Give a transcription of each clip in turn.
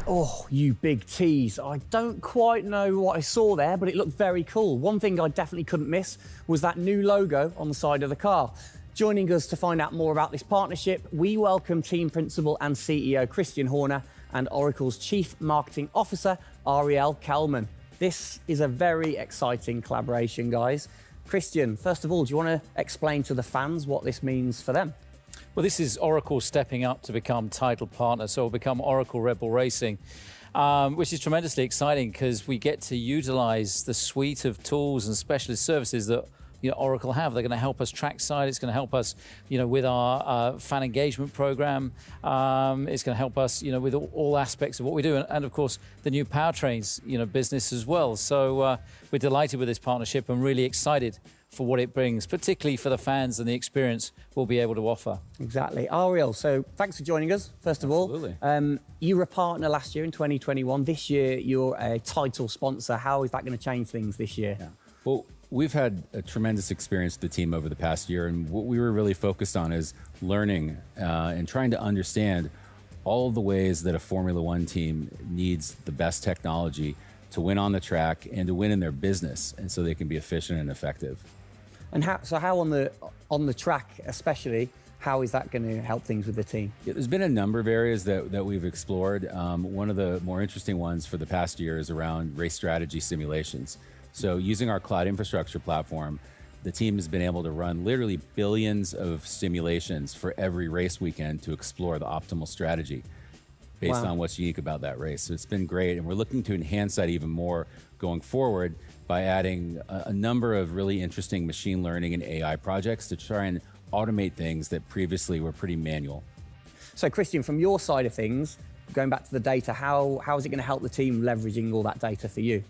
Oh, you big tease. I don't quite know what I saw there, but it looked very cool. One thing I definitely couldn't miss was that new logo on the side of the car. Joining us to find out more about this partnership, we welcome Team Principal and CEO Christian Horner and Oracle's Chief Marketing Officer, Ariel Kelman. This is a very exciting collaboration, guys. Christian, first of all, do you want to explain to the fans what this means for them? Well, this is Oracle stepping up to become title partner, so it'll become Oracle Red Bull Racing, which is tremendously exciting because we get to utilize the suite of tools and specialist services that Oracle have. They're going to help us trackside. It's going to help us, with our fan engagement program. It's going to help us, with all aspects of what we do, and of course the new powertrains, business as well. So we're delighted with this partnership and really excited for what it brings, particularly for the fans and the experience we'll be able to offer. Exactly. Ariel, so thanks for joining us, first of all. Absolutely. You were a partner last year in 2021. This year, you're a title sponsor. How is that going to change things this year? Yeah. Well, we've had a tremendous experience with the team over the past year, and what we were really focused on is learning and trying to understand all of the ways that a Formula One team needs the best technology to win on the track and to win in their business, and so they can be efficient and effective. And how on the track, especially, how is that going to help things with the team? Yeah, there's been a number of areas that we've explored. One of the more interesting ones for the past year is around race strategy simulations. So using our cloud infrastructure platform, the team has been able to run literally billions of simulations for every race weekend to explore the optimal strategy based on what's unique about that race. So it's been great, and we're looking to enhance that even more going forward by adding a number of really interesting machine learning and AI projects to try and automate things that previously were pretty manual. So Christian, from your side of things, going back to the data, how is it going to help the team leveraging all that data for you?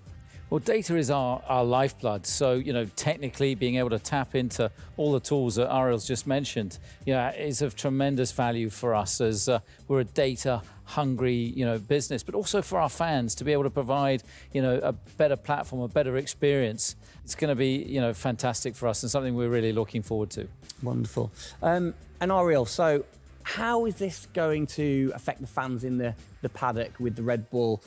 Well, data is our lifeblood. So, technically being able to tap into all the tools that Ariel's just mentioned, is of tremendous value for us as we're a data-hungry, business, but also for our fans to be able to provide, a better platform, a better experience. It's going to be, fantastic for us and something we're really looking forward to. Wonderful. And Ariel, so how is this going to affect the fans in the paddock with the Red Bull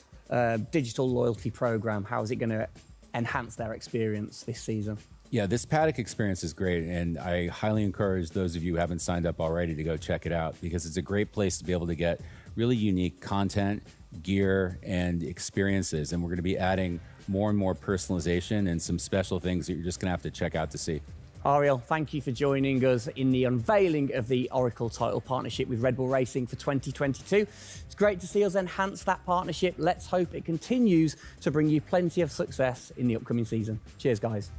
digital loyalty program? How is it going to enhance their experience this season? Yeah, this paddock experience is great, and I highly encourage those of you who haven't signed up already to go check it out, because it's a great place to be able to get really unique content, gear, and experiences. And we're going to be adding more and more personalization and some special things that you're just going to have to check out to see. Ariel, thank you for joining us in the unveiling of the Oracle title partnership with Red Bull Racing for 2022. It's great to see us enhance that partnership. Let's hope it continues to bring you plenty of success in the upcoming season. Cheers, guys.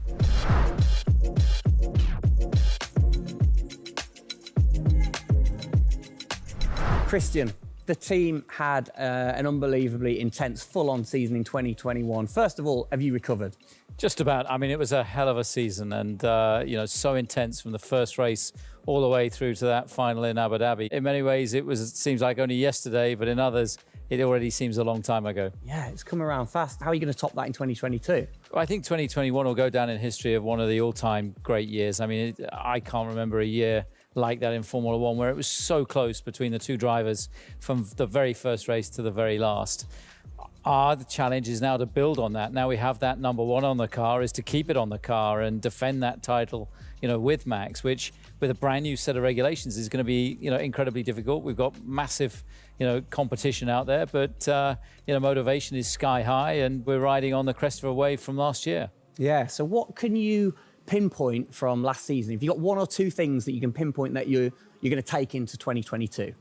Christian, the team had an unbelievably intense, full-on season in 2021. First of all, have you recovered? Just about. I mean, it was a hell of a season, and so intense from the first race all the way through to that final in Abu Dhabi. In many ways, it seems like only yesterday, but in others, it already seems a long time ago. Yeah, it's come around fast. How are you going to top that in 2022? Well, I think 2021 will go down in history of one of the all-time great years. I mean, I can't remember a year like that in Formula One where it was so close between the two drivers from the very first race to the very last. The challenge is now to build on that. Now we have that number one on the car, is to keep it on the car and defend that title, with Max, which with a brand new set of regulations is going to be, incredibly difficult. We've got massive, competition out there, but, motivation is sky high, and we're riding on the crest of a wave from last year. Yeah, so what can you pinpoint from last season? If you've got one or two things that you can pinpoint that you're going to take into 2022?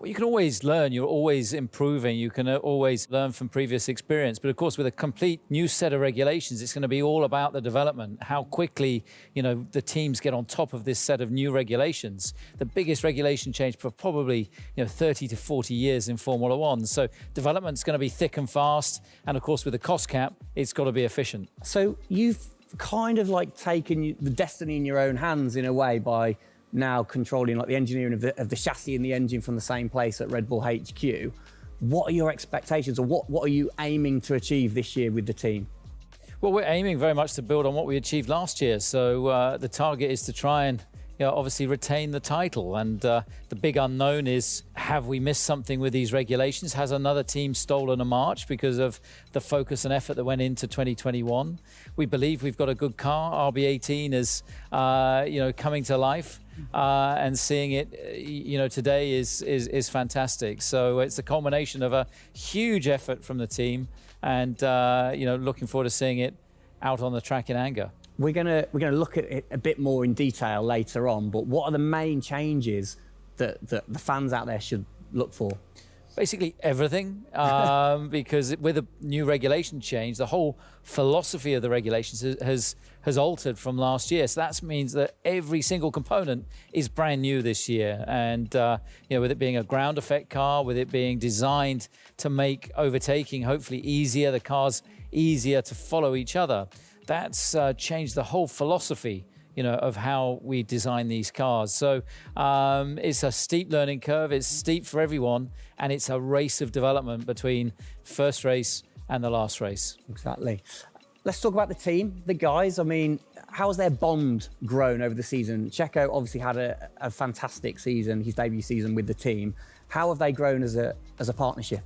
Well, you can always learn. You're always improving. You can always learn from previous experience. But of course, with a complete new set of regulations, it's going to be all about the development, how quickly, the teams get on top of this set of new regulations. The biggest regulation change for probably, 30 to 40 years in Formula One. So development's going to be thick and fast. And of course, with the cost cap, it's got to be efficient. So you've kind of like taken the destiny in your own hands in a way by now controlling like the engineering of the chassis and the engine from the same place at Red Bull HQ. What are your expectations, or what are you aiming to achieve this year with the team? Well, we're aiming very much to build on what we achieved last year. So the target is to try and obviously retain the title. And the big unknown is, have we missed something with these regulations? Has another team stolen a march because of the focus and effort that went into 2021? We believe we've got a good car. RB18 is, coming to life. And seeing it, today is fantastic. So it's a culmination of a huge effort from the team, and looking forward to seeing it out on the track in anger. We're gonna look at it a bit more in detail later on, but what are the main changes that the fans out there should look for? Basically everything, because with a new regulation change, the whole philosophy of the regulations has altered from last year. So that means that every single component is brand new this year. And with it being a ground effect car, with it being designed to make overtaking hopefully easier, the cars easier to follow each other, that's changed the whole philosophy of how we design these cars. So it's a steep learning curve. It's steep for everyone, and it's a race of development between first race and the last race. Exactly. Let's talk about the team, the guys. I mean, how's their bond grown over the season? Checo obviously had a fantastic season, his debut season with the team. How have they grown as a partnership?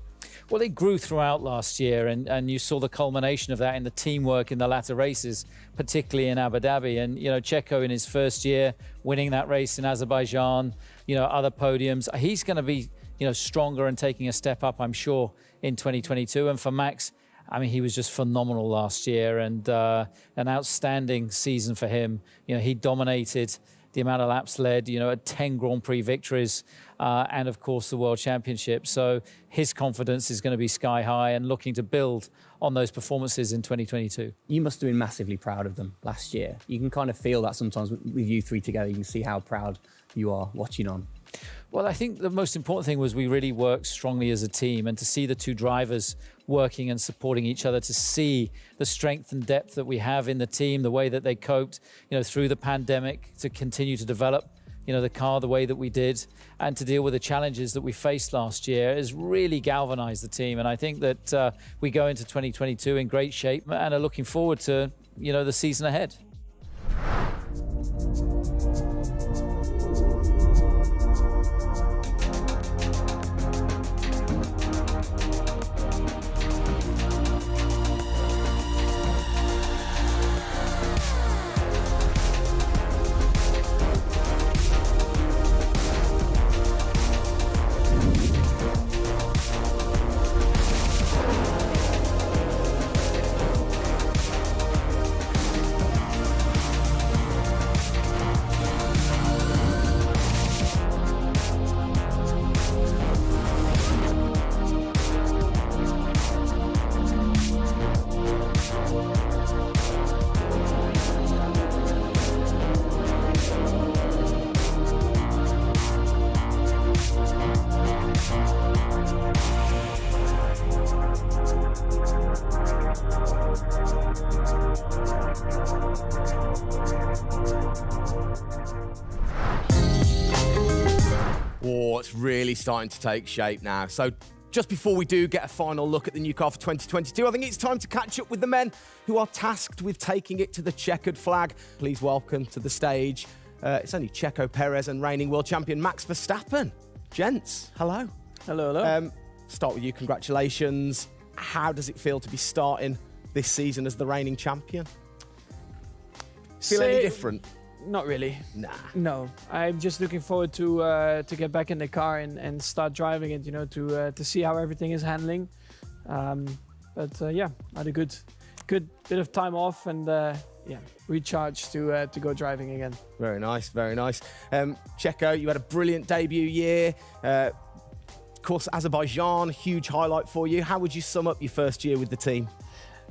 Well, they grew throughout last year, and you saw the culmination of that in the teamwork in the latter races, particularly in Abu Dhabi. And, Checo in his first year, winning that race in Azerbaijan, other podiums. He's going to be, stronger and taking a step up, I'm sure, in 2022. And for Max, I mean, he was just phenomenal last year, and an outstanding season for him. He dominated the amount of laps led, 10 Grand Prix victories, and of course the World Championship. So his confidence is going to be sky high and looking to build on those performances in 2022. You must have been massively proud of them last year. You can kind of feel that sometimes with you three together. You can see how proud you are watching on. Well, I think the most important thing was we really worked strongly as a team, and to see the two drivers working and supporting each other, to see the strength and depth that we have in the team, the way that they coped, through the pandemic, to continue to develop, the car the way that we did, and to deal with the challenges that we faced last year has really galvanized the team. And I think that we go into 2022 in great shape and are looking forward to, the season ahead. Oh, it's really starting to take shape now. So just before we do get a final look at the new car for 2022, I think it's time to catch up with the men who are tasked with taking it to the checkered flag. Please welcome to the stage, it's only Checo Perez and reigning world champion Max Verstappen. Gents, hello. Hello, hello. Start with you, congratulations. How does it feel to be starting this season as the reigning champion? Feel any different? Not really. Nah. No, I'm just looking forward to get back in the car and start driving it. To see how everything is handling. Yeah, I had a good bit of time off and recharge to go driving again. Very nice, very nice. Checo, you had a brilliant debut year. Of course, Azerbaijan, huge highlight for you. How would you sum up your first year with the team?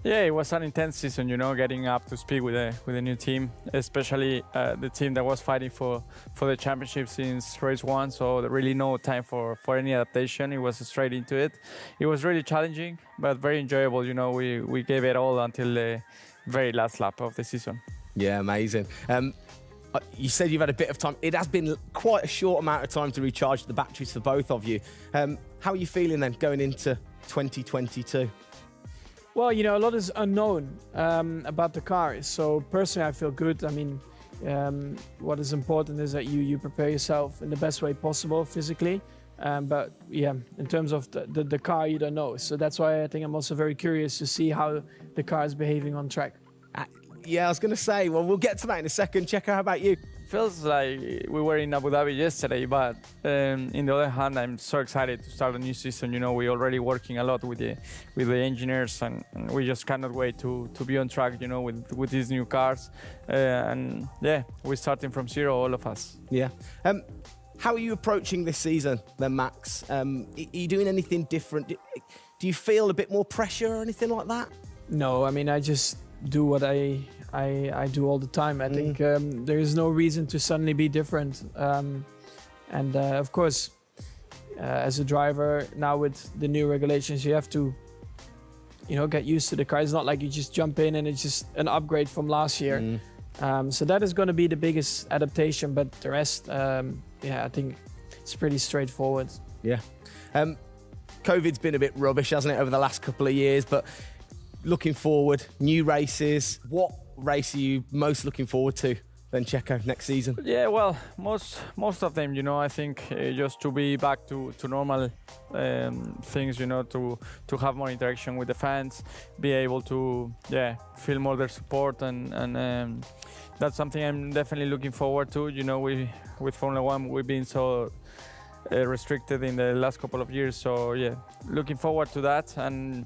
Yeah, it was an intense season, getting up to speed with a new team, especially the team that was fighting for the championship since race one. So there really no time for any adaptation. It was straight into it. It was really challenging, but very enjoyable. We gave it all until the very last lap of the season. Yeah, amazing. You said you've had a bit of time. It has been quite a short amount of time to recharge the batteries for both of you. How are you feeling then going into 2022? Well, a lot is unknown about the car. So personally, I feel good. I mean, what is important is that you prepare yourself in the best way possible physically. But yeah, in terms of the car, you don't know. So that's why I think I'm also very curious to see how the car is behaving on track. Yeah, I was going to say, well, we'll get to that in a second. Checo, how about you? Feels like we were in Abu Dhabi yesterday, but in the other hand, I'm so excited to start a new season. You know, we're already working a lot with the engineers, and we just cannot wait to be on track. You know, with these new cars, and yeah, we're starting from zero, all of us. Yeah. How are you approaching this season, then, Max? Are you doing anything different? Do you feel a bit more pressure or anything like that? No, I mean, I just do what I do all the time. I think there is no reason to suddenly be different. And of course, as a driver now with the new regulations, you have to, get used to the car. It's not like you just jump in and it's just an upgrade from last year. So that is going to be the biggest adaptation. But the rest, I think it's pretty straightforward. Yeah. COVID's been a bit rubbish, hasn't it, over the last couple of years? But looking forward, new races. What race are you most looking forward to then, Checo, next season? Yeah, well, most of them, I think just to be back to normal things, to have more interaction with the fans, be able to, feel more their support, and that's something I'm definitely looking forward to. With Formula One, we've been so restricted in the last couple of years, so looking forward to that. And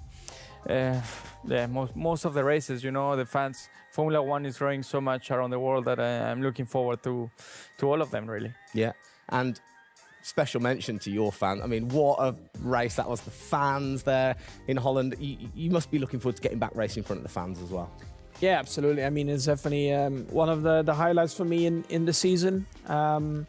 most of the races, the fans, Formula One is growing so much around the world that I'm looking forward to all of them, really. Yeah, and special mention to your fan. I mean, what a race that was. The fans there in Holland. You must be looking forward to getting back racing in front of the fans as well. Yeah, absolutely. I mean, it's definitely one of the highlights for me in the season. Looking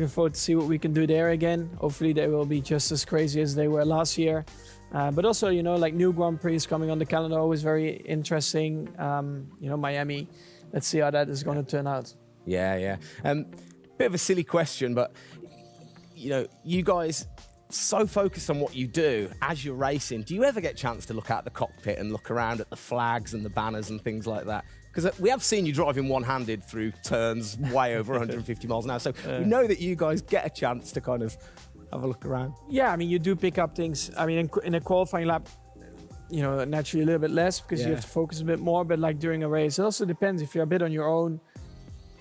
forward to see what we can do there again. Hopefully they will be just as crazy as they were last year. But also, like new Grand Prix coming on the calendar, always very interesting. Miami. Let's see how that is going to turn out. Yeah. Bit of a silly question, but you guys so focused on what you do as you're racing. Do you ever get a chance to look out the cockpit and look around at the flags and the banners and things like that? Because we have seen you driving one-handed through turns way over 150 miles an hour. So we know that you guys get a chance to kind of have a look around. Yeah, I mean, you do pick up things. I mean, in a qualifying lap, naturally a little bit less because you have to focus a bit more. But like during a race, it also depends. If you're a bit on your own,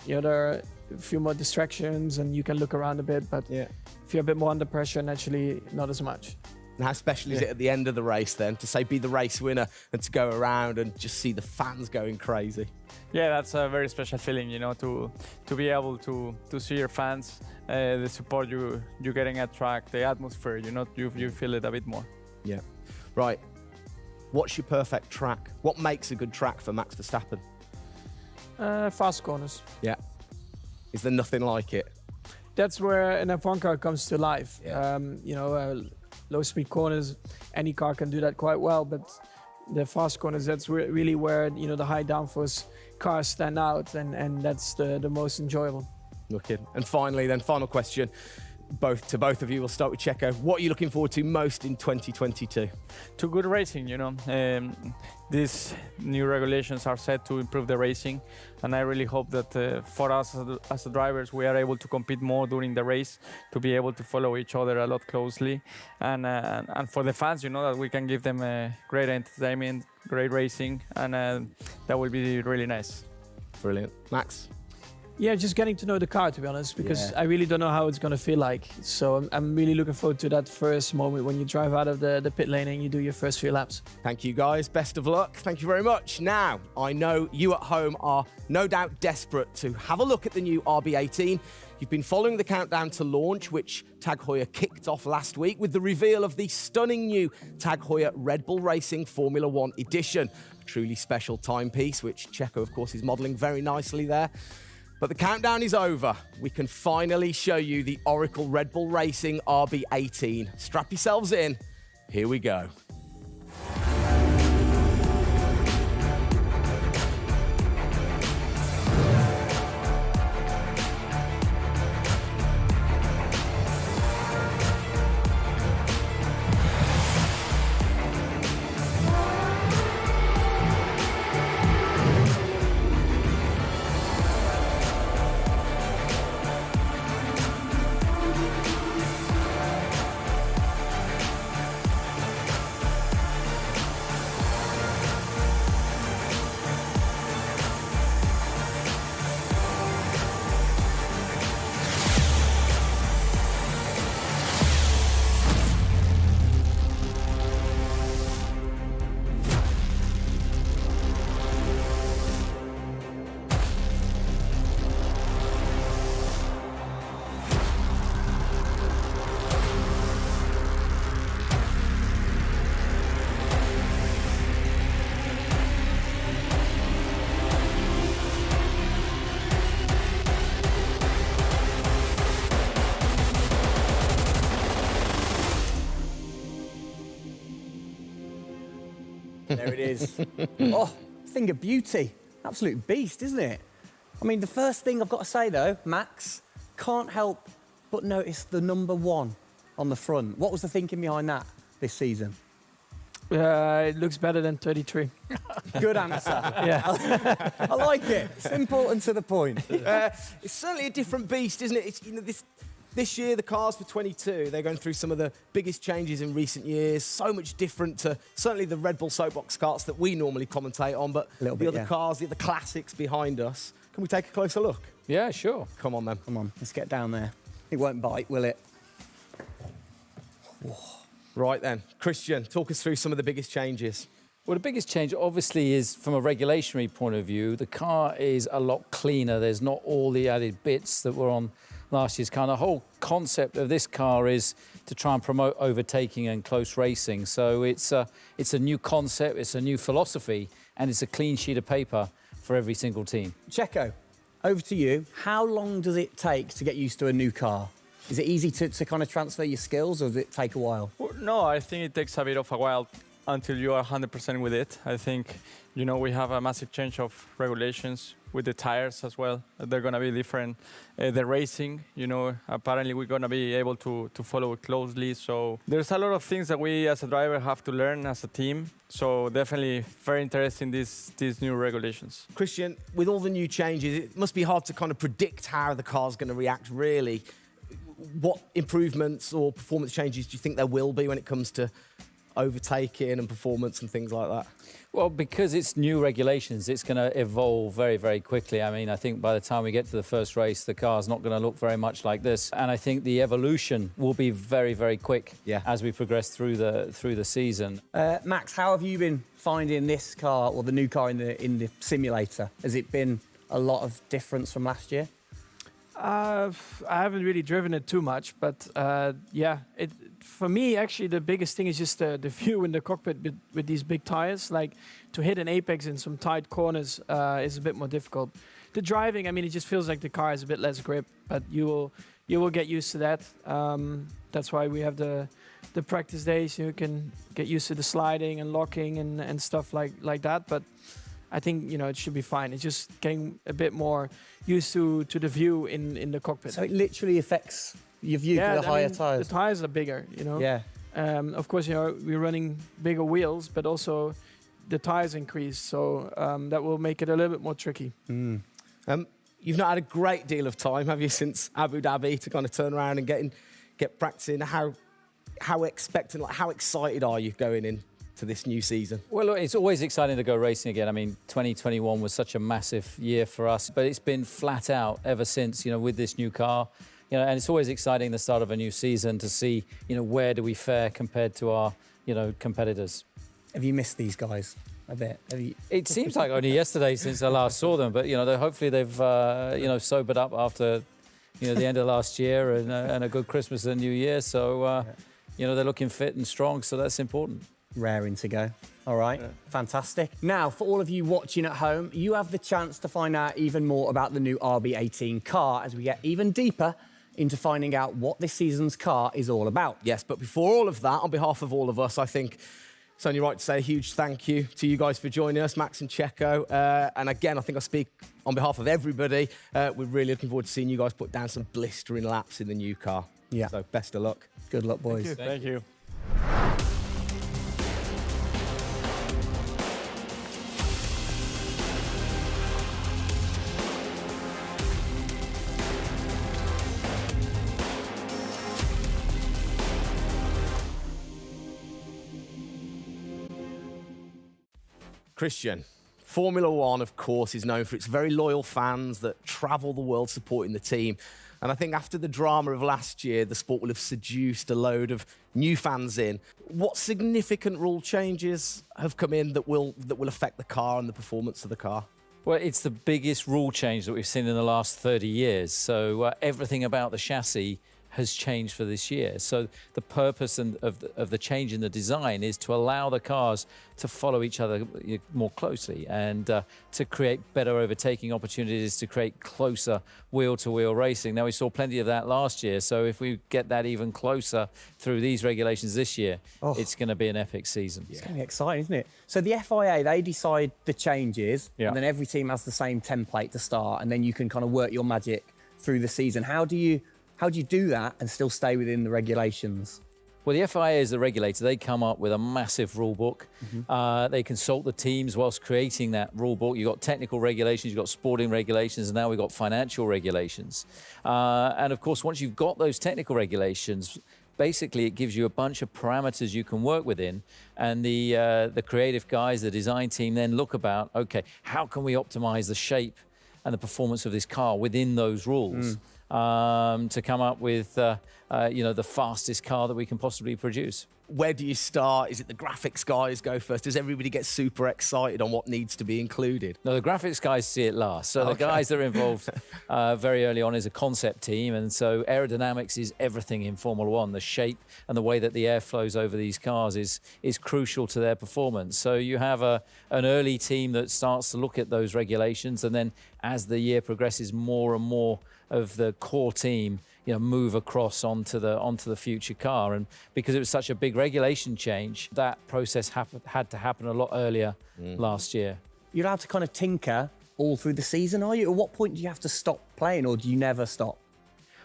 there are a few more distractions and you can look around a bit. But if you're a bit more under pressure, naturally not as much. And how special is it at the end of the race then to say be the race winner and to go around and just see the fans going crazy? Yeah, that's a very special feeling, to be able to see your fans, the support you're getting at track, the atmosphere, you feel it a bit more. Yeah. Right. What's your perfect track? What makes a good track for Max Verstappen? Fast corners. Yeah. Is there nothing like it? That's where an F1 car comes to life. Yeah. Low speed corners, any car can do that quite well, but the fast corners, that's really where the high downforce cars stand out, and that's the most enjoyable. Wicked. And finally then, final question, both of you. We'll start with Checo. What are you looking forward to most in 2022? To good racing, these new regulations are set to improve the racing, and I really hope that for us as drivers, we are able to compete more during the race, to be able to follow each other a lot closely, and for the fans, that we can give them great entertainment, great racing, and that will be really nice. Brilliant. Max? Yeah, just getting to know the car, to be honest, because I really don't know how it's going to feel like. So I'm really looking forward to that first moment when you drive out of the pit lane and you do your first few laps. Thank you, guys. Best of luck. Thank you very much. Now, I know you at home are no doubt desperate to have a look at the new RB18. You've been following the countdown to launch, which Tag Heuer kicked off last week with the reveal of the stunning new Tag Heuer Red Bull Racing Formula One edition. A truly special timepiece, which Checo, of course, is modelling very nicely there. But the countdown is over. We can finally show you the Oracle Red Bull Racing RB18. Strap yourselves in. Here we go. There it is. Oh, thing of beauty. Absolute beast, isn't it? I mean, the first thing I've got to say, though, Max, can't help but notice the number 1 on the front. What was the thinking behind that this season? It looks better than 33. Good answer. Yeah. I like it. Simple and to the point. It's certainly a different beast, isn't it? It's, this year, the cars for 22, they're going through some of the biggest changes in recent years. So much different to certainly the Red Bull Soapbox karts that we normally commentate on, but the other cars, the other classics behind us. Can we take a closer look? Yeah, sure. Come on, then. Come on, let's get down there. It won't bite, will it? Right then, Christian, talk us through some of the biggest changes. Well, the biggest change, obviously, is from a regulatory point of view. The car is a lot cleaner. There's not all the added bits that were on last year's car. The whole concept of this car is to try and promote overtaking and close racing. So it's a new concept, it's a new philosophy, and it's a clean sheet of paper for every single team. Checo, over to you. How long does it take to get used to a new car? Is it easy to kind of transfer your skills, or does it take a while? Well, no, I think it takes a bit of a while until you are 100% with it. I think, we have a massive change of regulations with the tires as well. They're going to be different. The racing, apparently we're going to be able to follow it closely. So there's a lot of things that we as a driver have to learn as a team. So definitely very interesting, these new regulations. Christian, with all the new changes, it must be hard to kind of predict how the car's going to react, really. What improvements or performance changes do you think there will be when it comes to overtaking and performance and things like that? Well, because it's new regulations, it's going to evolve very, very quickly. I mean, I think by the time we get to the first race, the car's not going to look very much like this. And I think the evolution will be very, very quick as we progress through the season. Max, how have you been finding this car, or the new car in the simulator? Has it been a lot of difference from last year? I haven't really driven it too much, but for me, actually, the biggest thing is just the view in the cockpit with these big tires. Like, to hit an apex in some tight corners is a bit more difficult. The driving, I mean, it just feels like the car has a bit less grip, but you will get used to that. That's why we have the practice days. You can get used to the sliding and locking and stuff like that. But I think, it should be fine. It's just getting a bit more used to the view in the cockpit. So it literally affects your view to the higher tyres? The tyres are bigger, Yeah. Of course, we're running bigger wheels, but also the tyres increase. So that will make it a little bit more tricky. You've not had a great deal of time, have you, since Abu Dhabi to kind of turn around and get practicing? How expectant, how excited are you going in to this new season? Well, look, it's always exciting to go racing again. I mean, 2021 was such a massive year for us, but it's been flat out ever since, with this new car. And it's always exciting the start of a new season to see, where do we fare compared to our, competitors. Have you missed these guys a bit? It seems like only yesterday since I last saw them, but, hopefully they've, sobered up after, the end of last year and a good Christmas and New Year. So, they're looking fit and strong, so that's important. Raring to go. All right, fantastic. Now, for all of you watching at home, you have the chance to find out even more about the new RB18 car as we get even deeper into finding out what this season's car is all about. Yes, but before all of that, on behalf of all of us, I think it's only right to say a huge thank you to you guys for joining us, Max and Checo. And again, I think I speak on behalf of everybody. We're really looking forward to seeing you guys put down some blistering laps in the new car. Yeah. So best of luck. Good luck, boys. Thank you. Christian, Formula One, of course, is known for its very loyal fans that travel the world supporting the team. And I think after the drama of last year, the sport will have seduced a load of new fans in. What significant rule changes have come in that will affect the car and the performance of the car? Well, it's the biggest rule change that we've seen in the last 30 years. So everything about the chassis has changed for this year. So the purpose of the change in the design is to allow the cars to follow each other more closely and to create better overtaking opportunities, to create closer wheel-to-wheel racing. Now, we saw plenty of that last year, so if we get that even closer through these regulations this year, it's going to be an epic season. It's going to be exciting, isn't it? So the FIA, they decide the changes, Yeah. and then every team has the same template to start, and then you can kind of work your magic through the season. How do you do that and still stay within the regulations? Well, the FIA is the regulator. They come up with a massive rule book. They consult the teams whilst creating that rule book. You've got technical regulations, you've got sporting regulations, and now we've got financial regulations. And of course, once you've got those technical regulations, basically it gives you a bunch of parameters you can work within. And the creative guys, the design team then look about, okay, how can we optimize the shape and the performance of this car within those rules to come up with the fastest car that we can possibly produce. Where do you start? Is it the graphics guys go first? Does everybody get super excited on what needs to be included? No, the graphics guys see it last. So the guys that are involved very early on is a concept team. And so aerodynamics is everything in Formula One. The shape and the way that the air flows over these cars is crucial to their performance. So you have an early team that starts to look at those regulations. And then as the year progresses, more and more of the core team move across onto the future car. And because it was such a big regulation change, that process had to happen a lot earlier last year. You're allowed to kind of tinker all through the season, are you? At what point do you have to stop playing, or do you never stop?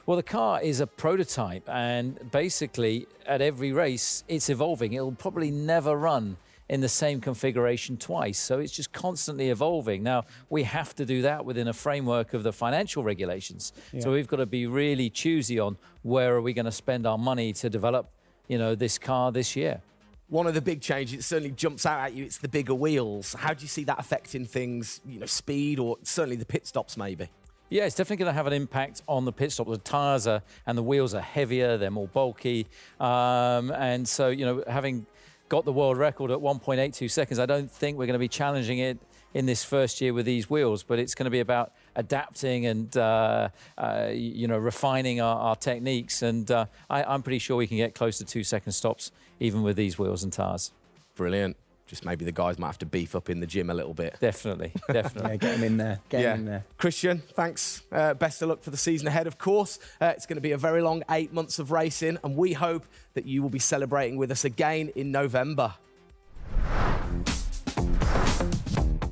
Well, the car is a prototype, and basically at every race it's evolving. It'll probably never run in the same configuration twice. So it's just constantly evolving. Now, we have to do that within a framework of the financial regulations. Yeah. So we've got to be really choosy on where are we going to spend our money to develop, this car this year. One of the big changes that certainly jumps out at you, it's the bigger wheels. How do you see that affecting things, speed or certainly the pit stops maybe? Yeah, it's definitely going to have an impact on the pit stop. The tyres and the wheels are heavier, they're more bulky. And so, having got the world record at 1.82 seconds. I don't think we're going to be challenging it in this first year with these wheels, but it's going to be about adapting and refining our techniques. And I'm pretty sure we can get close to 2-second stops even with these wheels and tyres. Brilliant. Just maybe the guys might have to beef up in the gym a little bit. Definitely. Yeah, get them in there. Get them in there. Christian, thanks. Best of luck for the season ahead, of course. It's going to be a very long 8 months of racing, and we hope that you will be celebrating with us again in November.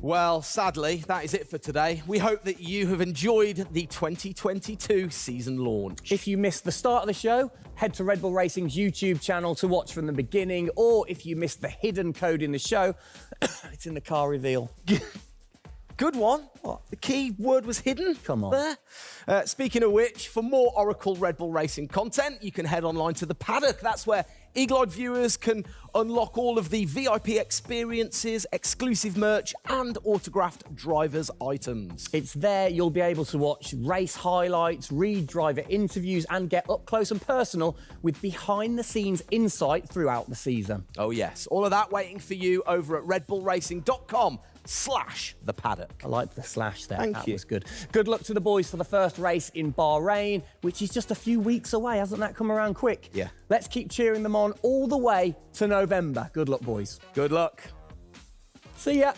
Well, sadly, that is it for today. We hope that you have enjoyed the 2022 season launch. If you missed the start of the show, head to Red Bull Racing's YouTube channel to watch from the beginning, or if you missed the hidden code in the show, it's in the car reveal. Good one. What? The key word was hidden. Come on. There. Speaking of which, for more Oracle Red Bull Racing content, you can head online to the paddock. That's where Eagle-eyed viewers can unlock all of the VIP experiences, exclusive merch, and autographed drivers' items. It's there you'll be able to watch race highlights, read driver interviews, and get up close and personal with behind-the-scenes insight throughout the season. Oh, yes. All of that waiting for you over at redbullracing.com/the paddock. I liked the slash there. Thank that you. was good. Good luck to the boys for the first race in Bahrain, which is just a few weeks away. Hasn't that come around quick? Yeah. Let's keep cheering them on all the way to November. Good luck, boys. Good luck. See ya.